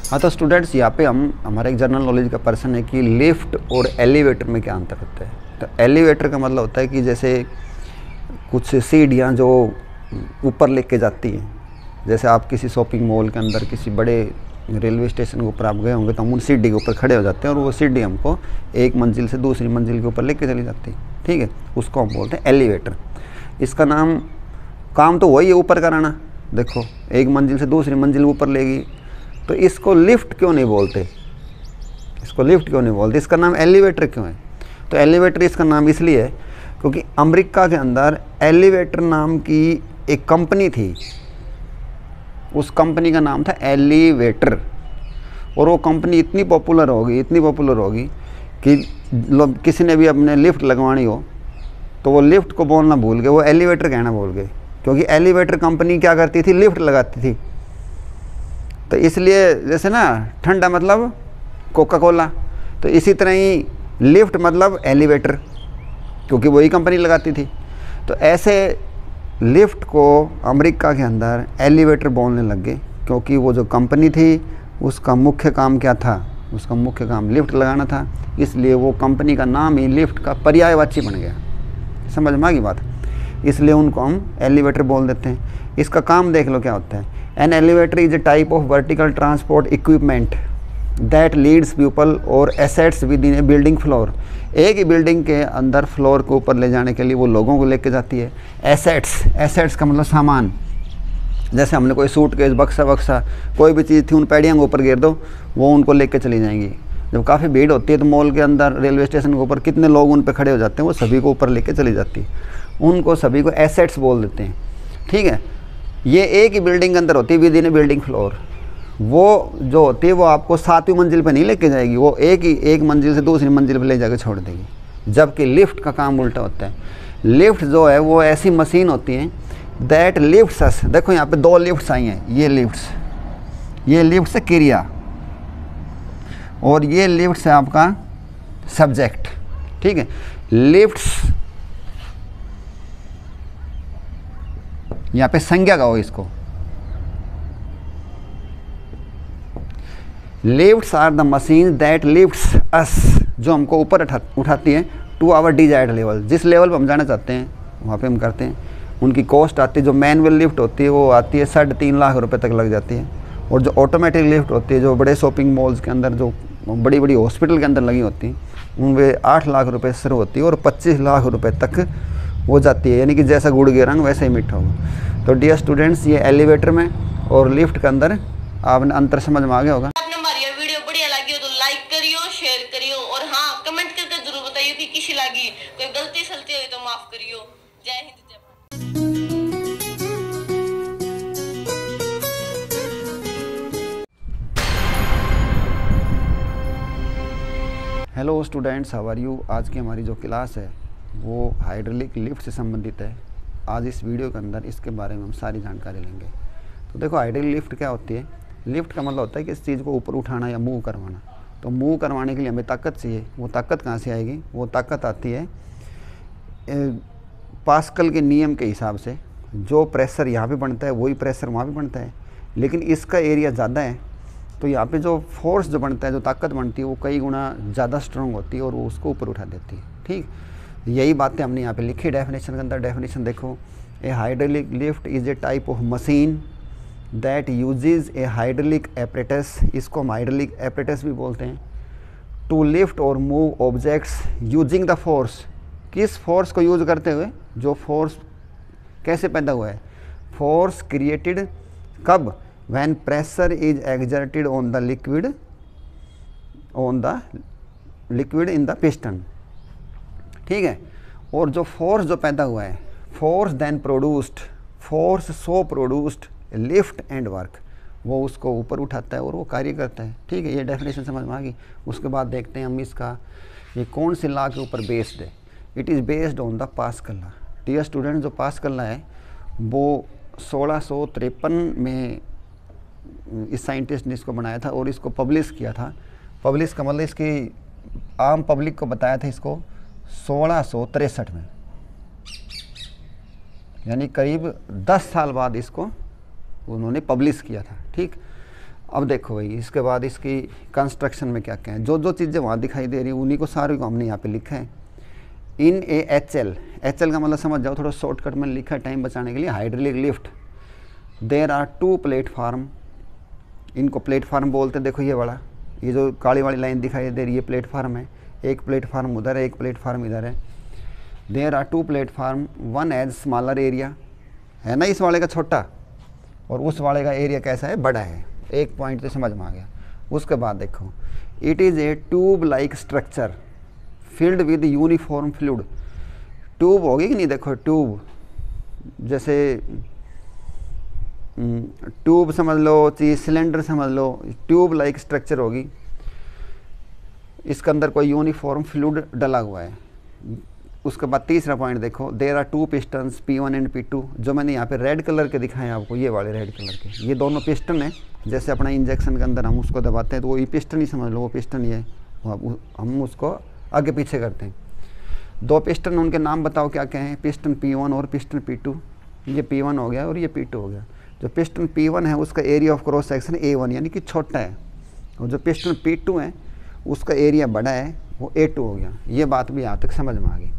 हाँ तो स्टूडेंट्स, यहाँ पे हम हमारा एक जनरल नॉलेज का पर्सन है कि लिफ्ट और एलिवेटर में क्या अंतर होता है। तो एलिवेटर का मतलब होता है कि जैसे कुछ सीढ़ियाँ जो ऊपर लेके जाती हैं, जैसे आप किसी शॉपिंग मॉल के अंदर किसी बड़े रेलवे स्टेशन के ऊपर आप गए होंगे तो हम उन सीढ़ी के ऊपर खड़े हो जाते हैं और वो सीढ़ी हमको एक मंजिल से दूसरी मंजिल के ऊपर लेके चली जाती है। ठीक है, उसको हम बोलते हैं एलिवेटर। इसका काम तो वही है, ऊपर कराना। देखो, एक मंजिल से दूसरी मंजिल ऊपर लेगी। तो इसको लिफ्ट क्यों नहीं बोलते? इसका नाम एलिवेटर क्यों है? तो एलिवेटर इसका नाम इसलिए है क्योंकि अमेरिका के अंदर एलिवेटर नाम की एक कंपनी थी। उस कंपनी का नाम था एलिवेटर। और वो कंपनी इतनी पॉपुलर होगी कि किसी ने भी अपने लिफ्ट लगवानी हो तो वो लिफ्ट को बोलना भूल गए, वो एलिवेटर कहना भूल गए। क्योंकि एलिवेटर कंपनी क्या करती थी? लिफ्ट लगाती थी। तो इसलिए जैसे ना ठंडा मतलब कोका कोला, तो इसी तरह ही लिफ्ट मतलब एलिवेटर, क्योंकि वही कंपनी लगाती थी। तो ऐसे लिफ्ट को अमेरिका के अंदर एलिवेटर बोलने लग गए, क्योंकि वो जो कंपनी थी उसका मुख्य काम क्या था? उसका मुख्य काम लिफ्ट लगाना था। इसलिए वो कंपनी का नाम ही लिफ्ट का पर्यायवाची बन गया। समझ में आ गई बात? इसलिए उनको हम एलिवेटर बोल देते हैं। इसका काम देख लो क्या होता है। An elevator is a type of vertical transport equipment that leads people or assets within a building floor. एक ही बिल्डिंग के अंदर फ्लोर को ऊपर ले जाने के लिए वो लोगों को लेके जाती है। एसेट्स का मतलब सामान। जैसे हमने कोई सूटकेस, बक्सा कोई भी चीज़ थी, उन पैड़ियों के ऊपर गिर दो, वो उनको लेके चली जाएंगी। जब काफ़ी भीड़ होती है तो मॉल के अंदर, रेलवे स्टेशन के ऊपर कितने लोग उन पे खड़े हो जाते हैं, वो सभी को ऊपर लेके चली जाती है। उनको सभी को एसेट्स बोल देते हैं। ठीक है, ये एक ही बिल्डिंग के अंदर होती है, with in a building floor. वो जो होती है वो आपको 7वीं मंजिल पे नहीं लेके जाएगी, वो एक मंजिल से दूसरी मंजिल पे ले जाकर छोड़ देगी। जबकि लिफ्ट का काम उल्टा होता है। लिफ्ट जो है वो ऐसी मशीन होती है दैट लिफ्ट्स अस। देखो यहाँ पे 2 लिफ्ट्स आई हैं। ये लिफ्ट्स है क्रिया, और ये लिफ्ट्स है आपका सब्जेक्ट। ठीक है, लिफ्ट्स यहाँ पे संज्ञा का हो इसको। Lifts are the machine that lifts us, जो हमको ऊपर उठाती है टू आवर डिजायर्ड लेवल। जिस लेवल पर हम जाना चाहते हैं वहाँ पे हम करते हैं। उनकी कॉस्ट आती है, जो मैनुअल लिफ्ट होती है वो आती है 3.5 लाख रुपए तक लग जाती है। और जो ऑटोमेटिक लिफ्ट होती है, जो बड़े शॉपिंग मॉल्स के अंदर, जो बड़ी बड़ी हॉस्पिटल के अंदर लगी होती हैं, उनमें 8 लाख रुपए शुरू होती है और 25 लाख रुपए तक हो जाती है। यानी कि जैसा गुड़ के रंग वैसे ही मीठा होगा। तो डियर स्टूडेंट्स, ये एलिवेटर में और लिफ्ट के अंदर आपने अंतर समझ में आ गया होगा। आपने हमारी ये वीडियो बढ़िया लगी हो तो लाइक करियो, शेयर करियो, और हाँ, कमेंट करके जरूर बताइए कि किसी लगी। कोई गलती सलती हुई तो माफ करियो। जय हिंद, जय Bharat. Hello students, how are you. आज की हमारी जो क्लास है वो हाइड्रोलिक लिफ्ट से संबंधित है। आज इस वीडियो के अंदर इसके बारे में हम सारी जानकारी लेंगे। तो देखो, हाइड्रोलिक लिफ्ट क्या होती है। लिफ्ट का मतलब होता है कि इस चीज़ को ऊपर उठाना या मूव करवाना। तो मूव करवाने के लिए हमें ताकत चाहिए। वो ताकत कहाँ से आएगी? वो ताकत आती है पास्कल के नियम के हिसाब से। जो प्रेशर यहाँ पे बनता है वही प्रेशर वहाँ पे बनता है, लेकिन इसका एरिया ज़्यादा है। तो यहाँ पे जो फोर्स जो बनता है, जो ताकत बनती है, वो कई गुना ज़्यादा स्ट्रॉन्ग होती है और वो उसको ऊपर उठा देती है। ठीक, यही बातें हमने यहाँ पे लिखी डेफिनेशन के अंदर। डेफिनेशन देखो, a hydraulic lift is a type of machine that uses a hydraulic apparatus. इसको हम हाइड्रोलिक एपरेटस भी बोलते हैं। To lift or move objects using the force. किस फोर्स को यूज करते हुए? जो फोर्स कैसे पैदा हुआ है? फोर्स क्रिएटेड कब? When pressure is exerted on the liquid in the piston. ठीक है, और जो फोर्स जो पैदा हुआ है, force then produced, force so produced lift and work, वो उसको ऊपर उठाता है और वो कार्य करता है। ठीक है, ये डेफिनेशन समझ में आ गई। उसके बाद देखते हैं हम इसका ये कौन से लॉ के ऊपर बेस्ड है। It is based on the Pascal law. Dear student, जो पास्कल लॉ है वो 1653 में इस साइंटिस्ट ने इसको बनाया था और इसको पब्लिश किया था। पब्लिश का मतलब इसकी आम पब्लिक को बताया था इसको 1663 में, यानी करीब 10 साल बाद इसको उन्होंने पब्लिश किया था। ठीक, अब देखो भाई, इसके बाद इसकी कंस्ट्रक्शन में क्या क्या है, जो जो चीज़ें वहाँ दिखाई दे रही हैं उन्हीं को सारी को हमने यहाँ पे लिखा है। इन ए एच एल का मतलब समझ जाओ, थोड़ा शॉर्टकट में लिखा है टाइम बचाने के लिए, hydraulic lift there are 2 platform, इनको प्लेटफार्म बोलते हैं। देखो ये वाला, ये जो काली वाली लाइन दिखाई दे रही है प्लेटफार्म है, एक प्लेटफार्म उधर है, एक प्लेटफार्म इधर है। There are 2 platform, one as smaller area, है ना इस वाले का छोटा और उस वाले का एरिया कैसा है, बड़ा है। एक पॉइंट तो समझ में आ गया। उसके बाद देखो, it is a tube like structure filled with uniform fluid, tube होगी कि नहीं, देखो ट्यूब जैसे ट्यूब समझ लो, चीज सिलेंडर समझ लो, ट्यूब लाइक स्ट्रक्चर होगी, इसके अंदर कोई यूनिफॉर्म फ्लूइड डला हुआ है। उसके बाद तीसरा पॉइंट देखो, देर are 2 pistons P1 and P2, जो मैंने यहाँ पे रेड कलर के दिखाए हैं आपको, ये वाले रेड कलर के, ये दोनों पिस्टन है। जैसे अपना इंजेक्शन के अंदर हम उसको दबाते हैं तो वो ये पिस्टन ही समझ लो, वो पिस्टन ही है, हम उसको आगे पीछे करते हैं। 2 पिस्टन, उनके नाम बताओ क्या क्या हैं, पिस्टन P1 और पिस्टन P2। ये P1 हो गया और ये P2 हो गया। जो पिस्टन P1 है उसका area of cross section A1 यानी कि छोटा है, और जो पिस्टन P2 है उसका एरिया बड़ा है, वो A2 हो गया। ये बात भी यहाँ तक समझ में आ गई।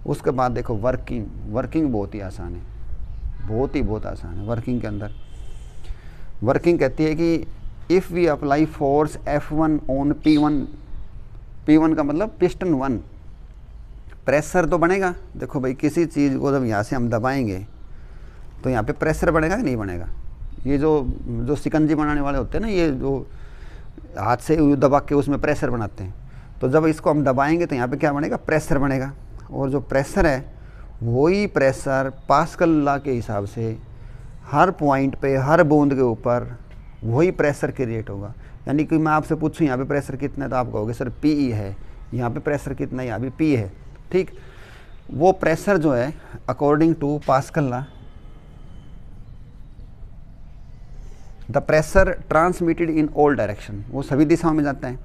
उसके बाद देखो वर्किंग बहुत ही आसान है, बहुत आसान है। वर्किंग के अंदर वर्किंग कहती है कि if we apply force F1 on P1 का मतलब पिस्टन 1, प्रेशर तो बनेगा। देखो भाई, किसी चीज़ को जब यहाँ से हम दबाएंगे तो यहाँ पे प्रेशर बढ़ेगा कि नहीं बढ़ेगा। ये जो शिकंजी बनाने वाले होते हैं ना, ये जो हाथ से दबा के उसमें प्रेशर बनाते हैं, तो जब इसको हम दबाएंगे तो यहाँ पे क्या बनेगा, प्रेशर बनेगा। और जो प्रेशर है वही प्रेशर पास्कल लॉ के हिसाब से हर पॉइंट पे, हर बूंद के ऊपर वही प्रेशर क्रिएट होगा। यानी कि मैं आपसे पूछूं यहाँ पे प्रेशर कितना है तो आप कहोगे सर PE है, यहाँ पे प्रेशर कितना है, यहाँ भी P है, ठीक। वो प्रेशर जो है according to Pascal law, the pressure transmitted in all direction, वो सभी दिशाओं में जाता है।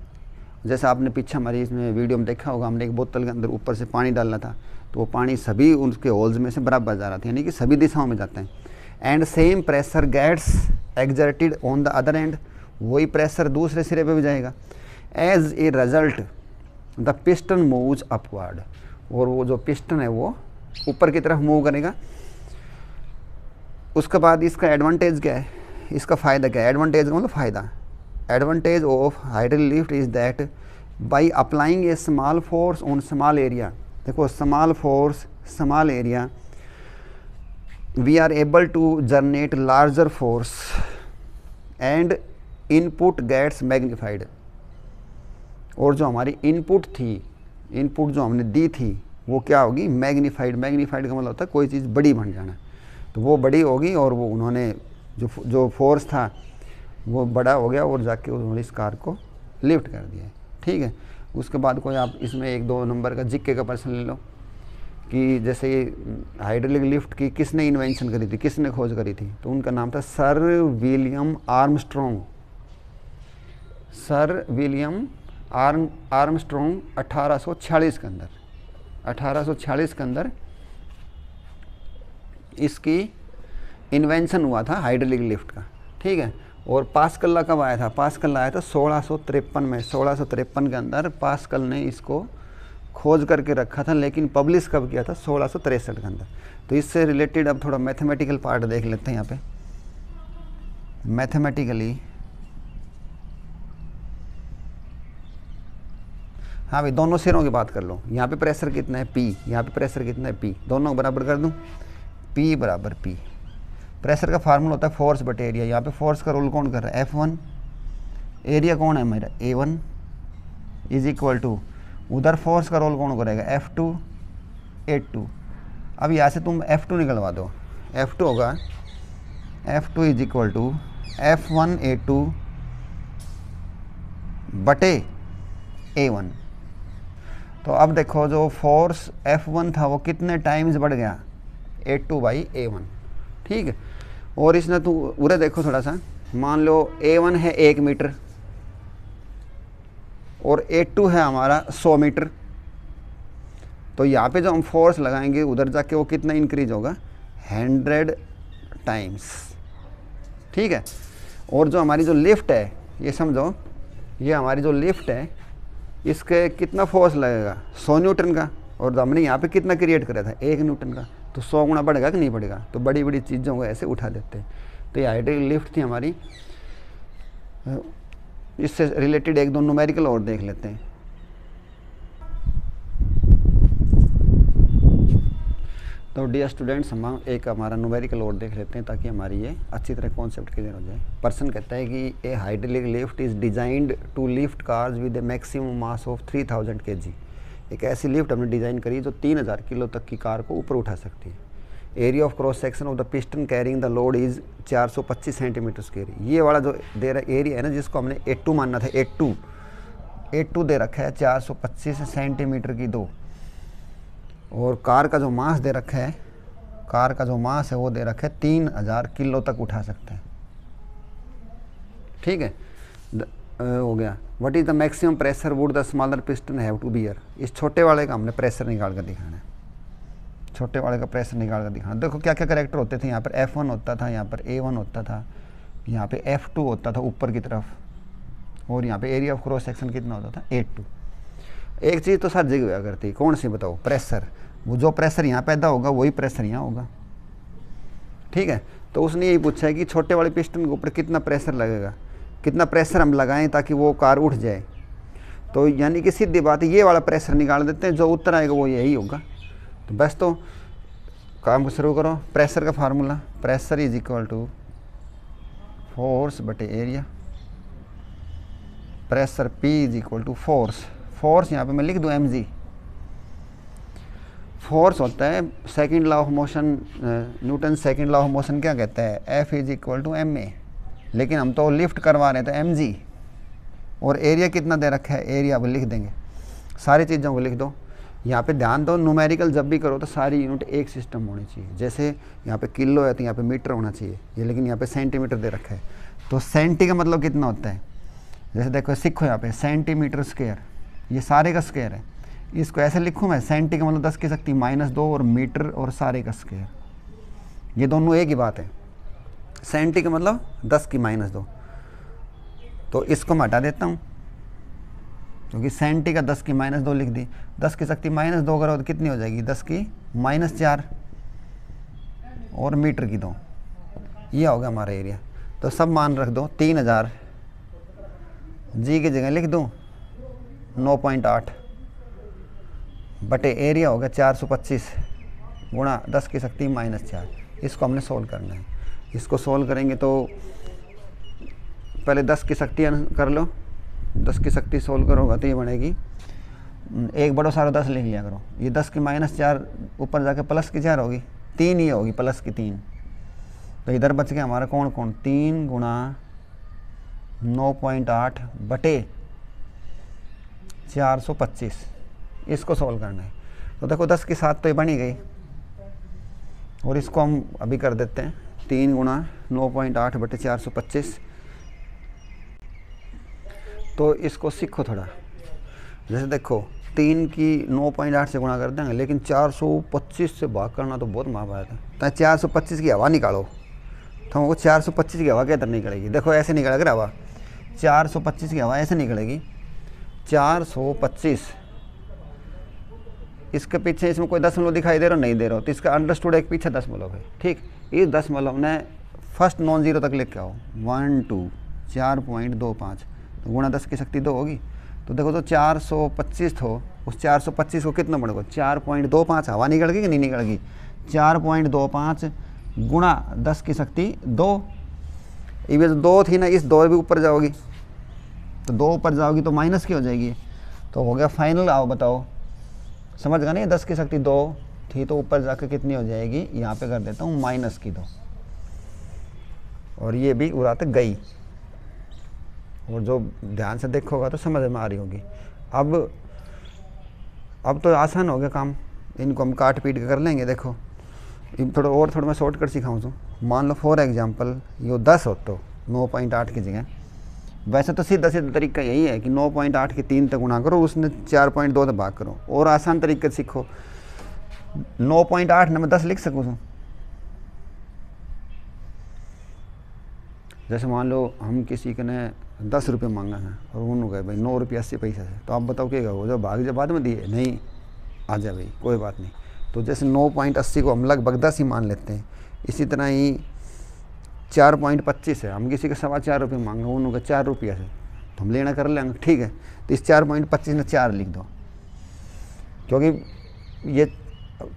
जैसे आपने पीछे हमारी इसमें वीडियो में देखा होगा, हमने एक बोतल के अंदर ऊपर से पानी डालना था, तो वो पानी सभी उसके होल्स में से बराबर जा रहा था, यानी कि सभी दिशाओं में जाता है। And same pressure gets exerted on the other end, वही प्रेशर दूसरे सिरे पे भी जाएगा। As a result the piston moves upward, और वो जो पिस्टन है वो ऊपर की तरफ मूव करेगा। उसके बाद इसका एडवांटेज क्या है, इसका फ़ायदा क्या है, एडवांटेज का मतलब फ़ायदा, advantage of hydraulic lift is that by applying a small force on small area, देखो small force small area, we are able to generate larger force and input gets magnified. और जो हमारी इनपुट थी, input जो हमने दी थी वो क्या होगी, मैग्नीफाइड। मैग्नीफाइड का मतलब होता है कोई चीज़ बड़ी बन जाना, तो वो बड़ी होगी और वो उन्होंने जो फोर्स था वो बड़ा हो गया और जाके उन्होंने इस कार को लिफ्ट कर दिया, ठीक है। उसके बाद कोई आप इसमें 1-2 नंबर का जिक्के का प्रश्न ले लो कि जैसे हाइड्रोलिक लिफ्ट की किसने इन्वेंशन करी थी, किसने खोज करी थी, तो उनका नाम था sir William Armstrong. Sir William Armstrong 1846 के अंदर, 1846 के अंदर इसकी इन्वेंशन हुआ था हाइड्रोलिक लिफ्ट का, ठीक है। और पास्कल लॉ कब आया था, पास्कल लॉ आया था 1653 में। 1653 के अंदर पास्कल ने इसको खोज करके रखा था, लेकिन पब्लिश कब किया था, 1663 के अंदर। तो इससे रिलेटेड अब थोड़ा मैथमेटिकल पार्ट देख लेते हैं यहाँ पे। मैथमेटिकली हाँ भाई, दोनों सिरों की बात कर लो। यहाँ पे प्रेशर कितना है P, यहाँ पे प्रेशर कितना है P, दोनों को बराबर कर दूँ, P बराबर P। प्रेशर का फार्मूला होता है फोर्स बटे एरिया। यहाँ पे फोर्स का रोल कौन कर रहा है, F1, एरिया कौन है मेरा A1 इज इक्वल टू, उधर फोर्स का रोल कौन करेगा F2 A2। अब यहाँ से तुम F2 निकलवा दो, F2 होगा F2 is equal to F1 A2 बटे A1। तो अब देखो जो फोर्स F1 था वो कितने टाइम्स बढ़ गया, A2 बाई A1, ठीक है। और इसने तो उरे देखो थोड़ा सा, मान लो A1 है 1 मीटर और A2 है हमारा 100 मीटर, तो यहाँ पे जो हम फोर्स लगाएंगे उधर जाके वो कितना इंक्रीज होगा, 100 टाइम्स, ठीक है। और जो हमारी जो लिफ्ट है, ये समझो, ये हमारी जो लिफ्ट है इसके कितना फोर्स लगेगा, 100 न्यूटन का, और हमने यहाँ पे कितना क्रिएट करा था, 1 न्यूटन का, तो 100 गुना बढ़ेगा कि नहीं बढ़ेगा। तो बड़ी बड़ी चीज़ों को ऐसे उठा देते हैं। तो ये हाइड्रोलिक लिफ्ट थी हमारी। इससे रिलेटेड एक दो न्यूमेरिकल और देख लेते हैं। तो डियर स्टूडेंट्स, हम एक हमारा न्यूमेरिकल और देख लेते हैं ताकि हमारी ये अच्छी तरह कॉन्सेप्ट क्लियर हो जाए। पर्सन कहता है कि a hydraulic lift is designed to lift cars with a maximum mass of 3000 kg। एक ऐसी लिफ्ट हमने डिज़ाइन करी जो 3000 किलो तक की कार को ऊपर उठा सकती है। Area of cross section of the piston carrying the load is 425 centimetre square. ये वाला जो दे रहा एरिया है ना, जिसको हमने 82 मानना था, 82 दे रखा है 425 सेंटीमीटर की 2। और कार का जो मास दे रखा है, कार का जो मास है वो दे रखा है 3000 किलो तक उठा सकते हैं। ठीक है, हो गया। What is the maximum pressure would the smaller piston have to bear. इस छोटे वाले का हमने प्रेशर निकाल कर दिखाना है, छोटे वाले का प्रेशर निकाल कर दिखाना। देखो क्या क्या करेक्टर होते थे, यहाँ पर F1 होता था, यहाँ पर A1 होता था, यहाँ पे F2 होता था ऊपर की तरफ, और यहाँ पे एरिया ऑफ क्रॉस सेक्शन कितना होता था, 82। एक चीज़ तो सर जगह हुआ करती, कौन सी बताओ, प्रेशर। वो जो प्रेशर यहाँ पैदा होगा वही प्रेशर यहाँ होगा। ठीक है, तो उसने यही पूछा है कि छोटे वाले पिस्टन के ऊपर कितना प्रेशर लगेगा, कितना प्रेशर हम लगाएं ताकि वो कार उठ जाए। तो यानी कि सीधी बात है, ये वाला प्रेशर निकाल देते हैं, जो उत्तर आएगा वो यही होगा। तो बस तो काम को शुरू करो। प्रेशर का formula, pressure is equal to force बटे area. Pressure P is equal to force. Force यहाँ पे मैं लिख दूँ mg। फोर्स होता है second law of motion, Newton second law of motion क्या कहता है, F is equal to ma। लेकिन हम तो लिफ्ट करवा रहे हैं तो mg। और एरिया कितना दे रखा है, एरिया अब लिख देंगे, सारी चीज़ों को लिख दो। यहाँ पे ध्यान दो, न्यूमेरिकल जब भी करो तो सारी यूनिट एक सिस्टम होनी चाहिए। जैसे यहाँ पे किलो है तो यहाँ पे मीटर होना चाहिए, ये लेकिन यहाँ पे सेंटीमीटर दे रखा है। तो सेंटी का मतलब कितना होता है, जैसे देखो सीखो यहाँ पे सेंटीमीटर स्क्वायर, ये सारे का स्क्वायर है। इसको ऐसे लिखूँ मैं, सेंटी का मतलब 10 की शक्ति -2 और मीटर और सारे का स्क्वायर, ये दोनों एक ही बात है। सेंटी का मतलब 10 की -2, तो इसको मैं हटा देता हूँ क्योंकि सेंटी का 10 की -2 लिख दी। 10 की शक्ति -2 करो तो कितनी हो जाएगी, 10 की -4 और मीटर की 2। ये होगा हमारा एरिया। तो सब मान रख दो, 3000 जी की जगह लिख दूँ 9.8 बटे एरिया होगा 425 गुणा 10 की शक्ति -4। इसको हमने सोल्व करना है। इसको सोल्व करेंगे तो पहले 10 की शक्ति कर लो, 10 की शक्ति सोल्व करोगा तो ये बनेगी, एक बड़ो सारा 10 लिख लिया करो। ये 10 की -4 ऊपर जाके प्लस की 4 होगी, 3 ही होगी प्लस की 3। तो इधर बच गया हमारा कौन कौन, 3 गुणा 9.8 बटे 425। इसको सोल्व करना है। तो देखो 10 की 7 तो ये बनी गई, और इसको हम अभी कर देते हैं 3 गुणा 9.8 बटे 425। तो इसको सीखो थोड़ा। जैसे देखो 3 की 9.8 से गुणा कर देंगे, लेकिन 425 से भाग करना तो बहुत महाभारत है। तो 425 की हवा निकालो, तो हमको 425 की हवा किधर निकलेगी, देखो ऐसे निकलेगा हवा, 425 की हवा ऐसे निकलेगी। 425, इसके पीछे इसमें कोई दशमलव दिखाई दे रहा नहीं दे रहा, तो इसका अंडरस्टूड एक पीछे दशमलव है। ठीक, इस दशमलव ने फर्स्ट नॉन जीरो तक लेके आओ, 1 2 4.25 गुणा 10 की शक्ति 2 होगी। तो देखो तो 425 थो, उस 425 को कितना बढ़ेगा, 4.25 हवा निकल गई कि नहीं निकल गई, 4.25 गुणा 10 की शक्ति 2। ये 2 थी ना, इस 2 भी ऊपर जाओगी, तो 2 ऊपर जाओगी तो माइनस की हो जाएगी। तो हो गया फाइनल। आओ बताओ, समझ गया नहीं, 10 की शक्ति 2 थी तो ऊपर जाकर कितनी हो जाएगी, यहाँ पे कर देता हूँ माइनस की 2, और ये भी उड़ाते गई। और जो ध्यान से देखोगा तो समझ में आ रही होगी। अब तो आसान हो गया काम, इनको हम काट पीट के कर लेंगे। देखो थोड़ा मैं शॉर्टकट सिखाऊँ तो मान लो फॉर एग्जांपल ये 10 हो तो 9.8 की जगह, वैसे तो सीधा तरीका यही है कि 9.8 की 3 तक गुणा करो, उसने 4.2 से भाग करो। और आसान तरीके से सीखो, 9.8 में 10 लिख सकूँ, जैसे मान लो हम किसी के ने 10 रुपये मांगा है और उन्होंने कहे भाई 9 रुपये 80 पैसा है, तो आप बताओ क्या हो जाओ, भाग जा बाद में दिए नहीं, आ जाए भाई कोई बात नहीं। तो जैसे 9.80 को हम लगभग 10 ही मान लेते हैं, इसी तरह ही 4.25 है, हम किसी के 4.25 रुपये मांगे, उन्होंने 4 रुपये से, तो हम लेना कर लेंगे, ठीक है। तो इस 4.25 में 4 लिख दो, क्योंकि ये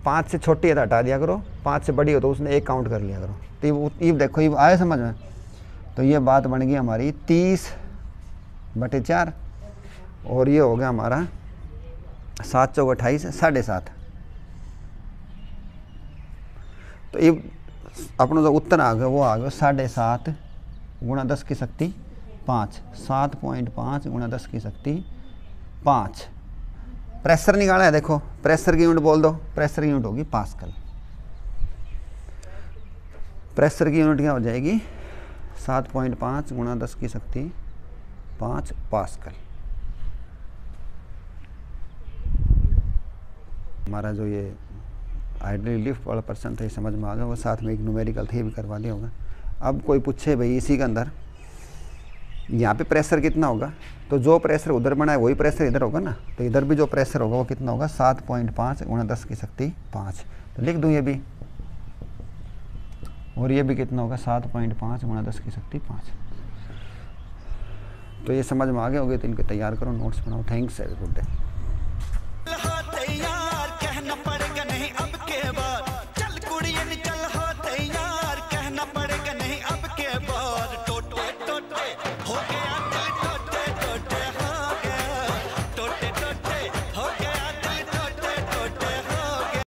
5 से छोटी है तो हटा दिया करो, 5 से बड़ी हो तो उसने 1 काउंट कर लिया करो। तो ये देखो, ये आए समझ में। तो ये बात बन गई हमारी 30/4 और ये हो गया हमारा 7 चौक 28 7.5। तो ये अपना जो उत्तर आ गया वो आ गया 7.5 गुणा 10 की शक्ति 5, 7.5 गुणा 10 की शक्ति 5। प्रेशर निकाला है, देखो प्रेशर की यूनिट बोल दो, प्रेशर की यूनिट होगी पास्कल। प्रेशर की यूनिट क्या हो जाएगी 7.5 गुणा 10 की शक्ति 5 पास्कल। हमारा जो ये हाइड्रोलिक लिफ्ट वाला पर्सन था ये समझ में आ गया, वो साथ में एक न्यूमेरिकल थे भी करवा दिया होगा। अब कोई पूछे भाई इसी के अंदर यहाँ पे प्रेशर कितना होगा, तो जो प्रेशर उधर बना है वही प्रेशर इधर होगा ना, तो इधर भी जो प्रेशर होगा वो कितना होगा 7.5 गुणा 10 की शक्ति 5। तो लिख दूँ ये भी, और ये भी कितना होगा 7.5 गुणा 10 की शक्ति 5। तो ये समझ में आ गया होगा, तो इनके तैयार करो, नोट्स बनाओ। Thanks, have a good day.